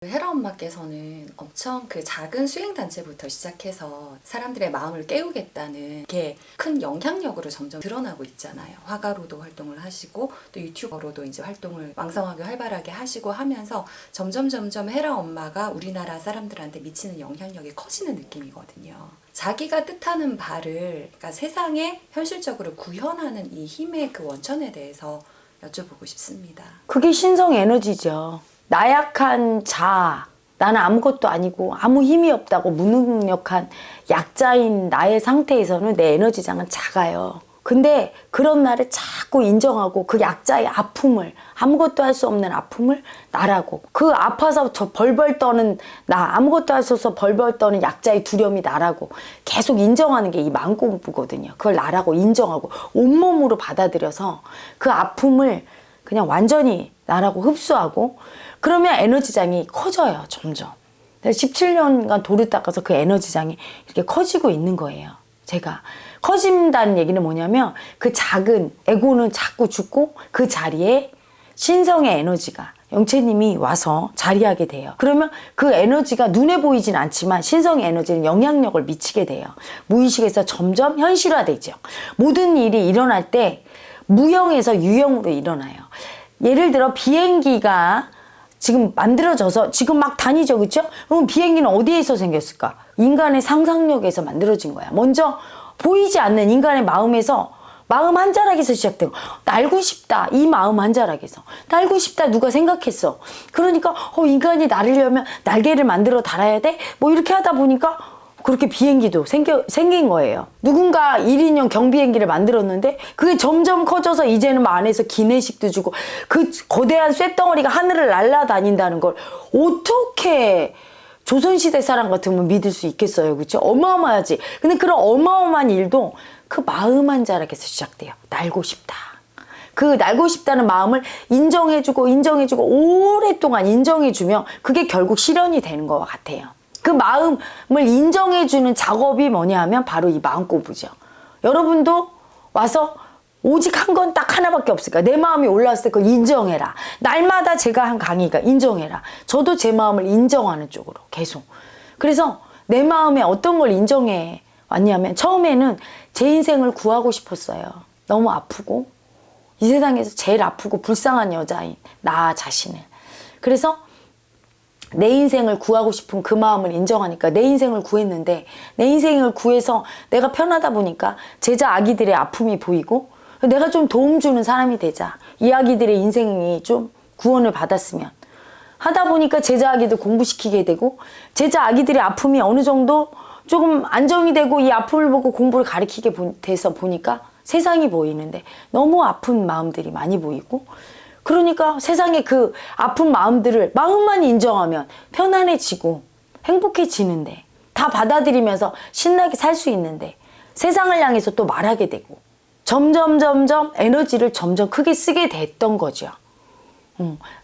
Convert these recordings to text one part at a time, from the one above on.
헤라 엄마께서는 엄청 그 작은 수행단체부터 시작해서 사람들의 마음을 깨우겠다는 게 큰 영향력으로 점점 드러나고 있잖아요. 화가로도 활동을 하시고 또 유튜버로도 이제 활동을 왕성하게 활발하게 하시고 하면서 점점 헤라 엄마가 우리나라 사람들한테 미치는 영향력이 커지는 느낌이거든요. 자기가 뜻하는 바를 그러니까 세상에 현실적으로 구현하는 이 힘의 그 원천에 대해서 여쭤보고 싶습니다. 그게 신성 에너지죠. 나약한 자, 나는 아무것도 아니고 아무 힘이 없다고 무능력한 약자인 나의 상태에서는 내 에너지장은 작아요. 근데 그런 나를 자꾸 인정하고 그 약자의 아픔을, 아무것도 할 수 없는 아픔을 나라고, 그 아파서 저 벌벌 떠는 나, 아무것도 할 수 없어서 벌벌 떠는 약자의 두려움이 나라고 계속 인정하는 게 이 마음공부거든요. 그걸 나라고 인정하고 온몸으로 받아들여서 그 아픔을 그냥 완전히 나라고 흡수하고 그러면 에너지장이 커져요. 점점. 17년간 돌을 닦아서 그 에너지장이 이렇게 커지고 있는 거예요. 제가 커진다는 얘기는 뭐냐면 그 작은 에고는 자꾸 죽고 그 자리에 신성의 에너지가 영채님이 와서 자리하게 돼요. 그러면 그 에너지가 눈에 보이진 않지만 신성의 에너지는 영향력을 미치게 돼요. 무의식에서 점점 현실화되죠. 모든 일이 일어날 때 무형에서 유형으로 일어나요. 예를 들어 비행기가 지금 만들어져서 지금 막 다니죠, 그렇죠? 그럼 비행기는 어디에서 생겼을까? 인간의 상상력에서 만들어진 거야. 먼저 보이지 않는 인간의 마음에서, 마음 한 자락에서 시작된 거. 날고 싶다, 이 마음 한 자락에서. 날고 싶다 누가 생각했어. 그러니까 인간이 나르려면 날개를 만들어 달아야 돼? 뭐 이렇게 하다 보니까 그렇게 비행기도 생긴 거예요. 누군가 1인용 경비행기를 만들었는데 그게 점점 커져서 이제는 안에서 기내식도 주고 그 거대한 쇳덩어리가 하늘을 날아다닌다는 걸 어떻게 조선시대 사람 같으면 믿을 수 있겠어요. 그렇죠? 어마어마하지. 근데 그런 어마어마한 일도 그 마음 한 자락에서 시작돼요. 날고 싶다. 그 날고 싶다는 마음을 인정해주고 오랫동안 인정해주면 그게 결국 실현이 되는 것 같아요. 그 마음을 인정해주는 작업이 뭐냐 하면 바로 이 마음공부죠. 여러분도 와서 오직 한 건 딱 하나밖에 없을까? 내 마음이 올라왔을 때 그걸 인정해라. 날마다 제가 한 강의가 인정해라. 저도 제 마음을 인정하는 쪽으로 계속. 그래서 내 마음에 어떤 걸 인정해 왔냐면 처음에는 제 인생을 구하고 싶었어요. 너무 아프고 이 세상에서 제일 아프고 불쌍한 여자인 나 자신을. 그래서 내 인생을 구하고 싶은 그 마음을 인정하니까 내 인생을 구했는데 내 인생을 구해서 내가 편하다 보니까 제자 아기들의 아픔이 보이고 내가 좀 도움 주는 사람이 되자. 이 아기들의 인생이 좀 구원을 받았으면 하다 보니까 제자 아기들 공부시키게 되고 제자 아기들의 아픔이 어느 정도 조금 안정이 되고 이 아픔을 보고 공부를 가르치게 돼서 보니까 세상이 보이는데 너무 아픈 마음들이 많이 보이고 그러니까 세상에 그 아픈 마음들을 마음만 인정하면 편안해지고 행복해지는데 다 받아들이면서 신나게 살 수 있는데 세상을 향해서 또 말하게 되고 점점 에너지를 점점 크게 쓰게 됐던 거죠.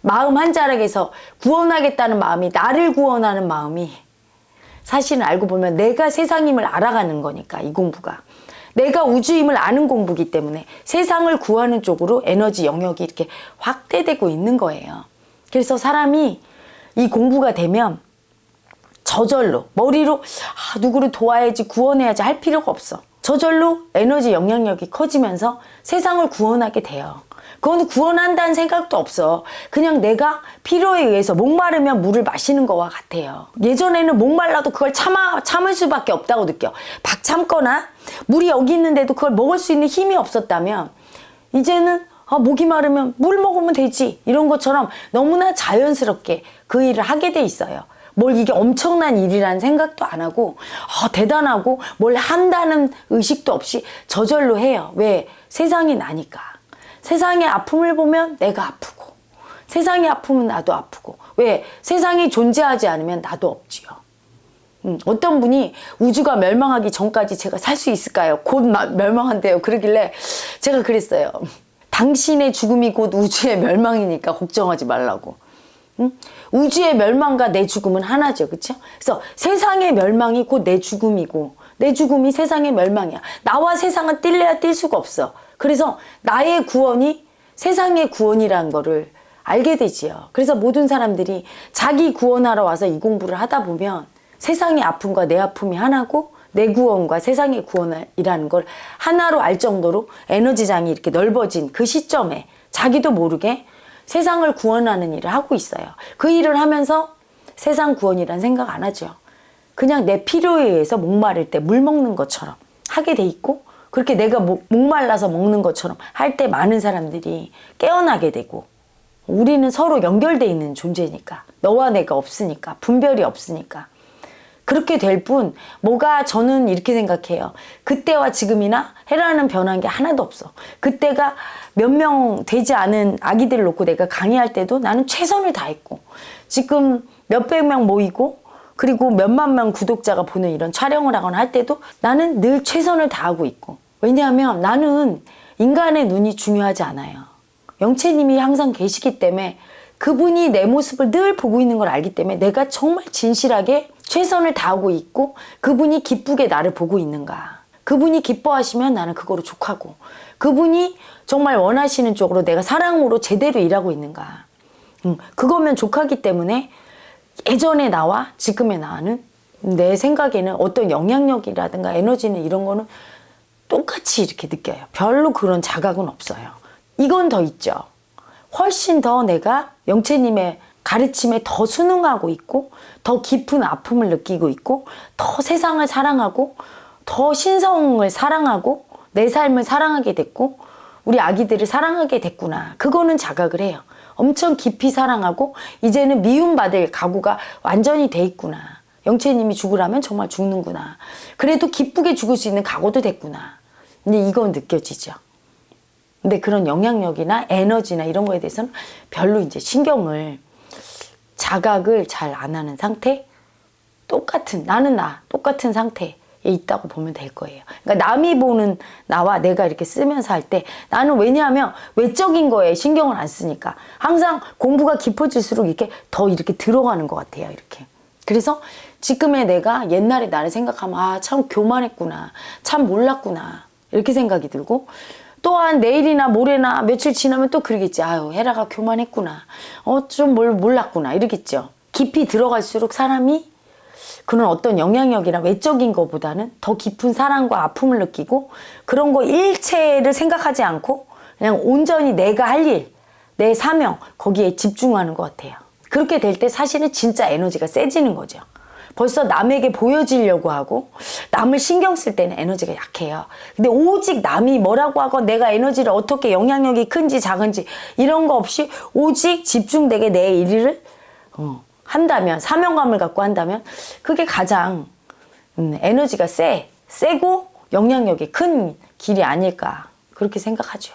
마음 한 자락에서 구원하겠다는 마음이 나를 구원하는 마음이 사실은 알고 보면 내가 세상임을 알아가는 거니까 이 공부가. 내가 우주임을 아는 공부이기 때문에 세상을 구하는 쪽으로 에너지 영역이 이렇게 확대되고 있는 거예요. 그래서 사람이 이 공부가 되면 저절로 머리로 누구를 도와야지 구원해야지 할 필요가 없어. 저절로 에너지 영향력이 커지면서 세상을 구원하게 돼요. 그건 구원한다는 생각도 없어. 그냥 내가 필요에 의해서 목마르면 물을 마시는 거와 같아요. 예전에는 목말라도 그걸 참을 수밖에 없다고 느껴. 박 참거나 물이 여기 있는데도 그걸 먹을 수 있는 힘이 없었다면 이제는 목이 마르면 물 먹으면 되지. 이런 것처럼 너무나 자연스럽게 그 일을 하게 돼 있어요. 뭘 이게 엄청난 일이라는 생각도 안 하고 대단하고 뭘 한다는 의식도 없이 저절로 해요. 왜? 세상이 나니까. 세상의 아픔을 보면 내가 아프고 세상의 아픔은 나도 아프고 왜? 세상이 존재하지 않으면 나도 없지요. 어떤 분이 우주가 멸망하기 전까지 제가 살 수 있을까요? 곧 멸망한대요. 그러길래 제가 그랬어요. 당신의 죽음이 곧 우주의 멸망이니까 걱정하지 말라고. 우주의 멸망과 내 죽음은 하나죠. 그렇죠? 그래서 세상의 멸망이 곧 내 죽음이고 내 죽음이 세상의 멸망이야. 나와 세상은 뛸래야 뛸 수가 없어. 그래서 나의 구원이 세상의 구원이라는 거를 알게 되지요. 그래서 모든 사람들이 자기 구원하러 와서 이 공부를 하다 보면 세상의 아픔과 내 아픔이 하나고 내 구원과 세상의 구원이라는 걸 하나로 알 정도로 에너지장이 이렇게 넓어진 그 시점에 자기도 모르게 세상을 구원하는 일을 하고 있어요. 그 일을 하면서 세상 구원이란 생각 안 하죠. 그냥 내 필요에 의해서 목마를 때 물 먹는 것처럼 하게 돼 있고, 그렇게 내가 목말라서 먹는 것처럼 할 때 많은 사람들이 깨어나게 되고, 우리는 서로 연결돼 있는 존재니까, 너와 내가 없으니까, 분별이 없으니까 그렇게 될 뿐, 뭐가, 저는 이렇게 생각해요. 그때와 지금이나 해라는 변한 게 하나도 없어. 그때가 몇 명 되지 않은 아기들을 놓고 내가 강의할 때도 나는 최선을 다했고, 지금 몇백 명 모이고 그리고 몇만 명 구독자가 보는 이런 촬영을 하거나 할 때도 나는 늘 최선을 다하고 있고, 왜냐하면 나는 인간의 눈이 중요하지 않아요. 영채님이 항상 계시기 때문에, 그분이 내 모습을 늘 보고 있는 걸 알기 때문에 내가 정말 진실하게 최선을 다하고 있고, 그분이 기쁘게 나를 보고 있는가, 그분이 기뻐하시면 나는 그거로 족하고, 그분이 정말 원하시는 쪽으로 내가 사랑으로 제대로 일하고 있는가, 그거면 족하기 때문에 예전의 나와 지금의 나는, 내 생각에는 어떤 영향력이라든가 에너지는 이런 거는 똑같이 이렇게 느껴요. 별로 그런 자각은 없어요. 이건 더 있죠. 훨씬 더 내가 영채님의 가르침에 더 순응하고 있고, 더 깊은 아픔을 느끼고 있고, 더 세상을 사랑하고, 더 신성을 사랑하고, 내 삶을 사랑하게 됐고, 우리 아기들을 사랑하게 됐구나. 그거는 자각을 해요. 엄청 깊이 사랑하고 이제는 미움받을 각오가 완전히 돼 있구나. 영채님이 죽으라면 정말 죽는구나. 그래도 기쁘게 죽을 수 있는 각오도 됐구나. 근데 이건 느껴지죠. 근데 그런 영향력이나 에너지나 이런 거에 대해서는 별로 이제 신경을, 자각을 잘 안 하는 상태? 똑같은, 나는 똑같은 상태에 있다고 보면 될 거예요. 그러니까 남이 보는 나와 내가 이렇게 쓰면서 할 때, 나는 왜냐하면 외적인 거에 신경을 안 쓰니까 항상 공부가 깊어질수록 이렇게 더 이렇게 들어가는 것 같아요. 이렇게. 그래서 지금의 내가 옛날에 나를 생각하면, 아, 참 교만했구나, 참 몰랐구나, 이렇게 생각이 들고, 또한 내일이나 모레나 며칠 지나면 또 그러겠지. 아유, 헤라가 교만했구나, 좀 뭘 몰랐구나, 이러겠죠. 깊이 들어갈수록 사람이 그런 어떤 영향력이나 외적인 것보다는 더 깊은 사랑과 아픔을 느끼고, 그런 거 일체를 생각하지 않고 그냥 온전히 내가 할 일, 내 사명, 거기에 집중하는 것 같아요. 그렇게 될 때 사실은 진짜 에너지가 세지는 거죠. 벌써 남에게 보여지려고 하고 남을 신경 쓸 때는 에너지가 약해요. 근데 오직 남이 뭐라고 하고 내가 에너지를 어떻게, 영향력이 큰지 작은지 이런 거 없이 오직 집중되게 내 일을 한다면, 사명감을 갖고 한다면, 그게 가장 에너지가 세고 영향력이 큰 길이 아닐까, 그렇게 생각하죠.